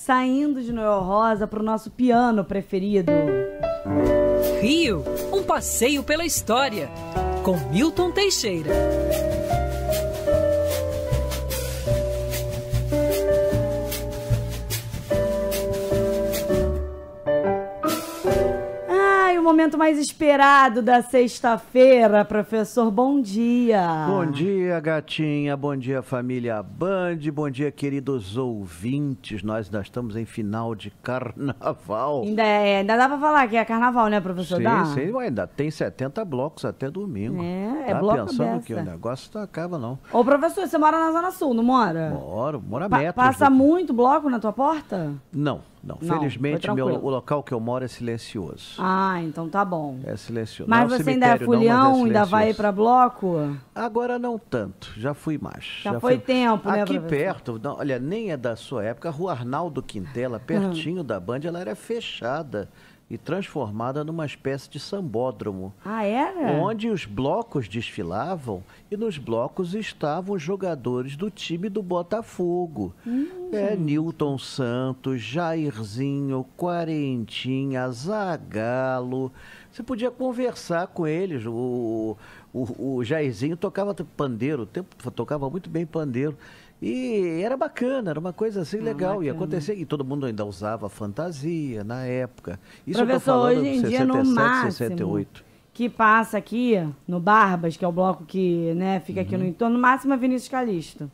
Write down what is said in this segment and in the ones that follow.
saindo de Noel Rosa para o nosso piano preferido. Rio, um passeio pela história, com Milton Teixeira. O momento mais esperado da sexta-feira, professor, bom dia. Bom dia, gatinha, bom dia, família Band, bom dia, queridos ouvintes. Nós ainda estamos em final de carnaval. Ainda dá pra falar que é carnaval, né, professor? Sim, ainda tem 70 blocos até domingo. É tá bloco pensando dessa. que o negócio não acaba, não. Ô, professor, você mora na Zona Sul, não mora? Mora metros. Passa muito bloco na tua porta? Não. Felizmente, o local que eu moro é silencioso. Ah, então tá bom. É silencioso. Mas você ainda é fulião, ainda vai pra bloco? Agora não tanto, já fui mais. Já foi tempo, né, aqui professor? perto, não, olha, nem é da sua época, a Rua Arnaldo Quintela, pertinho da Band, ela era fechada e transformada numa espécie de sambódromo. Ah, era? Onde os blocos desfilavam e nos blocos estavam os jogadores do time do Botafogo. Nilton Santos, Jairzinho, Quarentinha, Zagallo. Você podia conversar com eles. O Jairzinho tocava pandeiro, tocava muito bem pandeiro. E era bacana, era uma coisa assim legal. Bacana. E acontecia, e todo mundo ainda usava fantasia na época. Isso professor, eu tô falando hoje em de dia, no 67, máximo, 68. que passa aqui no Barbas, que é o bloco que, né, fica aqui no entorno, no máximo é Vinícius Calixto.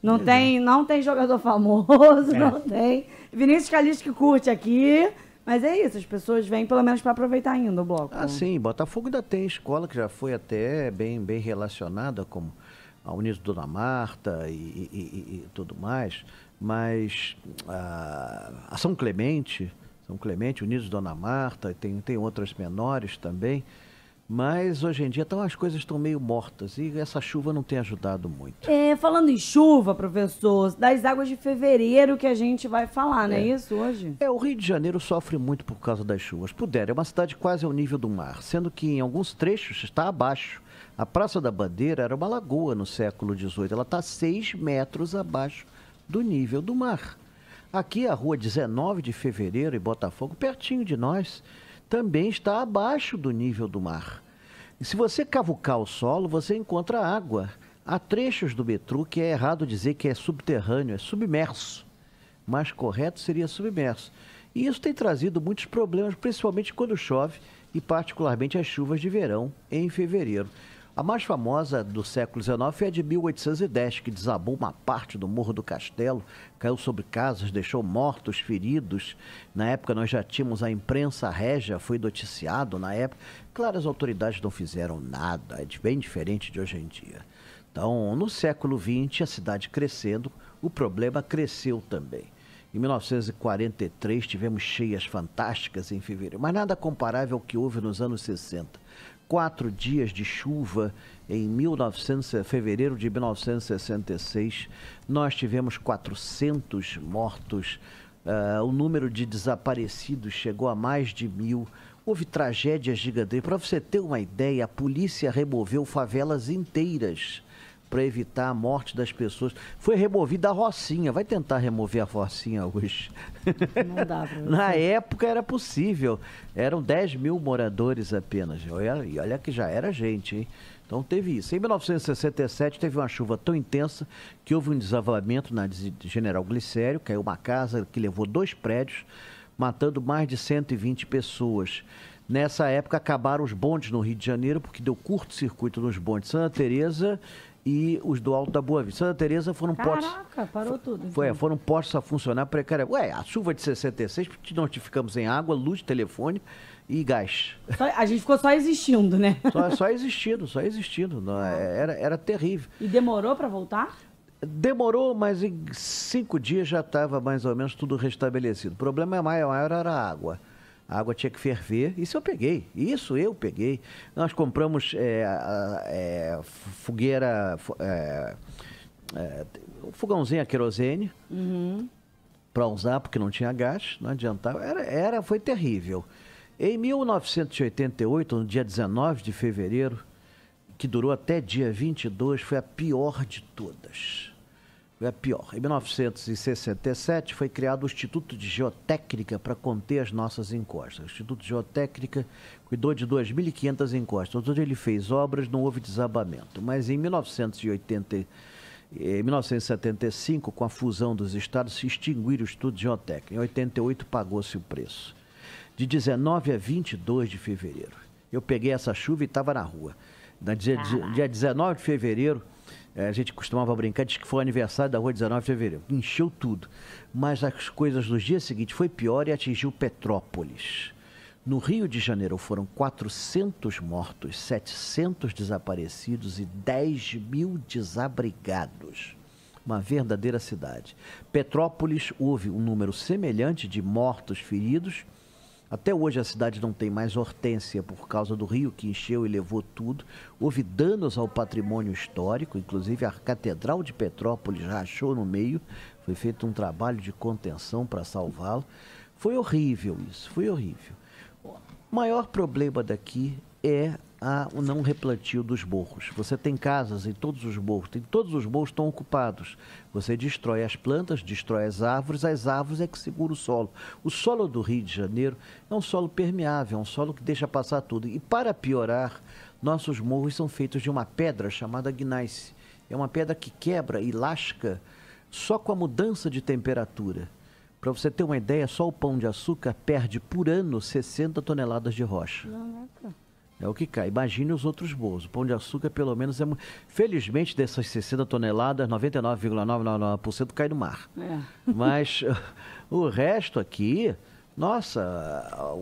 Não tem jogador famoso, não tem. Vinícius Calixto que curte aqui, mas é isso, as pessoas vêm pelo menos para aproveitar ainda o bloco. Ah, sim, Botafogo ainda tem escola que já foi até bem relacionada com a Unidos Dona Marta e tudo mais, mas a São Clemente, Unidos Dona Marta, tem outras menores também, mas hoje em dia as coisas estão meio mortas e essa chuva não tem ajudado muito. Falando em chuva, professor, das águas de fevereiro que a gente vai falar, não é isso hoje? O Rio de Janeiro sofre muito por causa das chuvas. É uma cidade quase ao nível do mar, sendo que em alguns trechos está abaixo. A Praça da Bandeira era uma lagoa no século XVIII, ela está 6 metros abaixo do nível do mar. Aqui a rua 19 de Fevereiro, em Botafogo, pertinho de nós, também está abaixo do nível do mar. E se você cavucar o solo, você encontra água. Há trechos do metrô que é errado dizer que é subterrâneo, é submerso. Mais correto seria submerso. E isso tem trazido muitos problemas, principalmente quando chove e particularmente as chuvas de verão em fevereiro. A mais famosa do século XIX foi a de 1810, que desabou uma parte do Morro do Castelo, caiu sobre casas, deixou mortos, feridos. Na época nós já tínhamos a imprensa régia, foi noticiado na época. Claro, as autoridades não fizeram nada, é bem diferente de hoje em dia. Então, no século XX, a cidade crescendo, o problema cresceu também. Em 1943, tivemos cheias fantásticas em fevereiro, mas nada comparável ao que houve nos anos 60. 4 dias de chuva em fevereiro de 1966. Nós tivemos 400 mortos. O número de desaparecidos chegou a mais de 1.000. Houve tragédias gigantescas. Para você ter uma ideia, a polícia removeu favelas inteiras para evitar a morte das pessoas. Foi removida a Rocinha. Vai tentar remover a Rocinha hoje. Não dá pra você. Na época era possível. Eram 10 mil moradores apenas. E olha que já era gente, hein? Então teve isso. Em 1967 teve uma chuva tão intensa que houve um desabamento na General Glicério. Caiu uma casa que levou 2 prédios, matando mais de 120 pessoas. Nessa época acabaram os bondes no Rio de Janeiro, porque deu curto-circuito nos bondes de Santa Teresa e os do Alto da Boa Vista. Santa Teresa foram postos... Caraca, parou tudo. Então. Foram postos a funcionar precariamente. A chuva de 66, nós ficamos em água, luz, telefone e gás. A gente ficou só existindo, né? Só existindo. Não, era terrível. E demorou para voltar? Demorou, mas em 5 dias já estava mais ou menos tudo restabelecido. O problema maior era a água. A água tinha que ferver. Isso eu peguei. Nós compramos fogueira, fogãozinho a querosene para usar, porque não tinha gás, não adiantava. Foi terrível. Em 1988, no dia 19 de fevereiro, que durou até dia 22, foi a pior de todas. é pior. Em 1967 foi criado o Instituto de Geotécnica para conter as nossas encostas. O Instituto de Geotécnica cuidou de 2.500 encostas. Onde ele fez obras, não houve desabamento. Mas em 1975, com a fusão dos estados, se extinguiu o Instituto de Geotécnica. Em 88 pagou-se o preço. De 19 a 22 de fevereiro. Eu peguei essa chuva e estava na rua. Dia 19 de fevereiro, a gente costumava brincar, diz que foi o aniversário da rua 19 de fevereiro. Encheu tudo. Mas as coisas dos dias seguintes foi pior e atingiu Petrópolis. No Rio de Janeiro foram 400 mortos, 700 desaparecidos e 10 mil desabrigados. Uma verdadeira cidade. Petrópolis houve um número semelhante de mortos, feridos. Até hoje a cidade não tem mais hortência por causa do rio que encheu e levou tudo. Houve danos ao patrimônio histórico, inclusive a Catedral de Petrópolis rachou no meio. Foi feito um trabalho de contenção para salvá-lo. Foi horrível isso, foi horrível. O maior problema daqui é o não replantio dos morros. Você tem casas em todos os morros estão ocupados. Você destrói as plantas, destrói as árvores é que segura o solo. O solo do Rio de Janeiro é um solo permeável, é um solo que deixa passar tudo. E para piorar, nossos morros são feitos de uma pedra chamada gneiss. É uma pedra que quebra e lasca só com a mudança de temperatura. Para você ter uma ideia, só o Pão de Açúcar perde por ano 60 toneladas de rocha. É o que cai. Imagine os outros morros. O Pão de Açúcar, pelo menos, felizmente, dessas 60 toneladas, 99,999% cai no mar. Mas o resto aqui, nossa,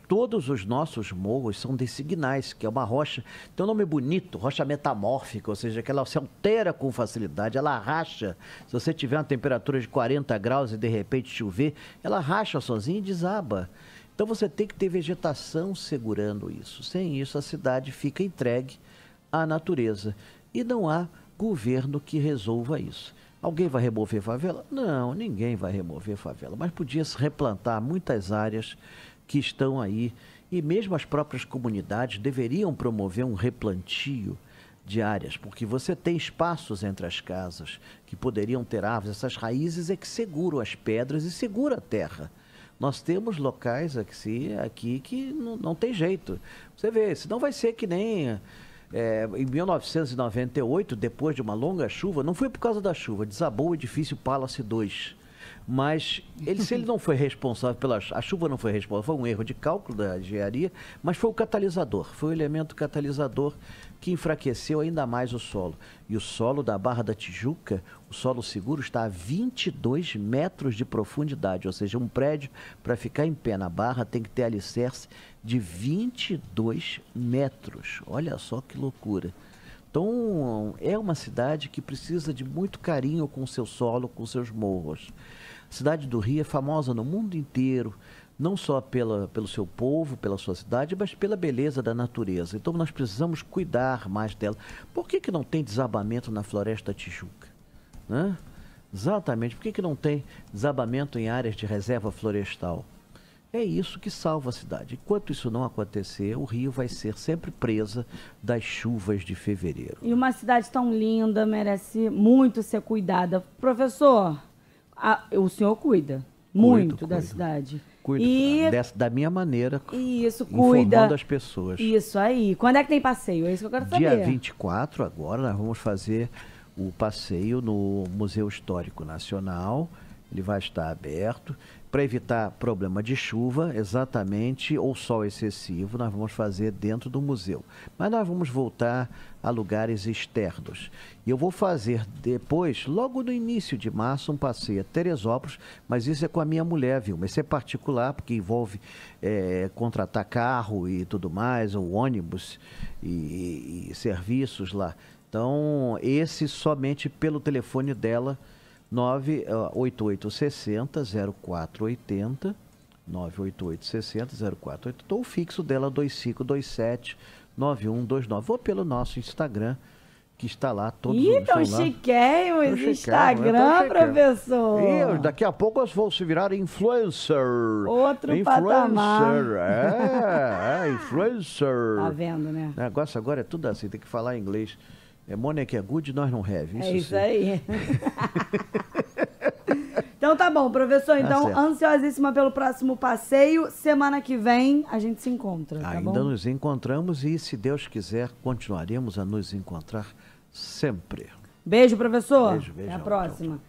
todos os nossos morros são desse gneiss, que é uma rocha, tem um nome bonito, rocha metamórfica, ou seja, que ela se altera com facilidade, ela racha. Se você tiver uma temperatura de 40 graus e de repente chover, ela racha sozinha e desaba. Então você tem que ter vegetação segurando isso. Sem isso, a cidade fica entregue à natureza. E não há governo que resolva isso. Alguém vai remover favela? Não, ninguém vai remover favela. Mas podia se replantar muitas áreas que estão aí. E mesmo as próprias comunidades deveriam promover um replantio de áreas, porque você tem espaços entre as casas que poderiam ter árvores. Essas raízes é que seguram as pedras e seguram a terra. Nós temos locais aqui que não tem jeito. Você vê, senão vai ser que nem em 1998, depois de uma longa chuva, não foi por causa da chuva, desabou o edifício Palace 2. Mas se ele não foi responsável a chuva não foi responsável, foi um erro de cálculo da engenharia, mas foi o catalisador, foi o elemento catalisador que enfraqueceu ainda mais o solo. E o solo da Barra da Tijuca, o solo seguro, está a 22 metros de profundidade, ou seja, um prédio para ficar em pé na Barra tem que ter alicerce de 22 metros. Olha só que loucura. Então, é uma cidade que precisa de muito carinho com o seu solo, com seus morros. A cidade do Rio é famosa no mundo inteiro, não só pelo seu povo, pela sua cidade, mas pela beleza da natureza. Então, nós precisamos cuidar mais dela. Por que não tem desabamento na Floresta Tijuca? Exatamente. Por que não tem desabamento em áreas de reserva florestal? É isso que salva a cidade. Enquanto isso não acontecer, o Rio vai ser sempre presa das chuvas de fevereiro. E uma cidade tão linda merece muito ser cuidada. Professor, o senhor cuida muito da cidade. Cuido da minha maneira, isso, cuida. Informando as pessoas. Isso aí. Quando é que tem passeio? É isso que eu quero saber. Dia 24, agora, nós vamos fazer o passeio no Museu Histórico Nacional. Ele vai estar aberto. Para evitar problema de chuva, exatamente, ou sol excessivo, nós vamos fazer dentro do museu. Mas nós vamos voltar a lugares externos. E eu vou fazer depois, logo no início de março, um passeio a Teresópolis, mas isso é com a minha mulher, viu? Mas isso é particular, porque envolve contratar carro e tudo mais, ou ônibus e serviços lá. Então, esse somente pelo telefone dela, 98860-0480, 98860-0480, ou o fixo dela 2527-9129, ou pelo nosso Instagram, que está lá todos os tão chiquemos Instagram, professor. E daqui a pouco nós vamos se virar influencer. Outro patamar. Influencer. Tá vendo, né? O negócio agora é tudo assim, tem que falar inglês. É money que é good, nós não have. É isso sim. aí. Então tá bom, professor. Então, certo. ansiosíssima pelo próximo passeio. Semana que vem a gente se encontra, tá Ainda bom? nos encontramos e, se Deus quiser, continuaremos a nos encontrar sempre. Beijo, professor. Beijo, Até a beijão. próxima. Tchau, tchau.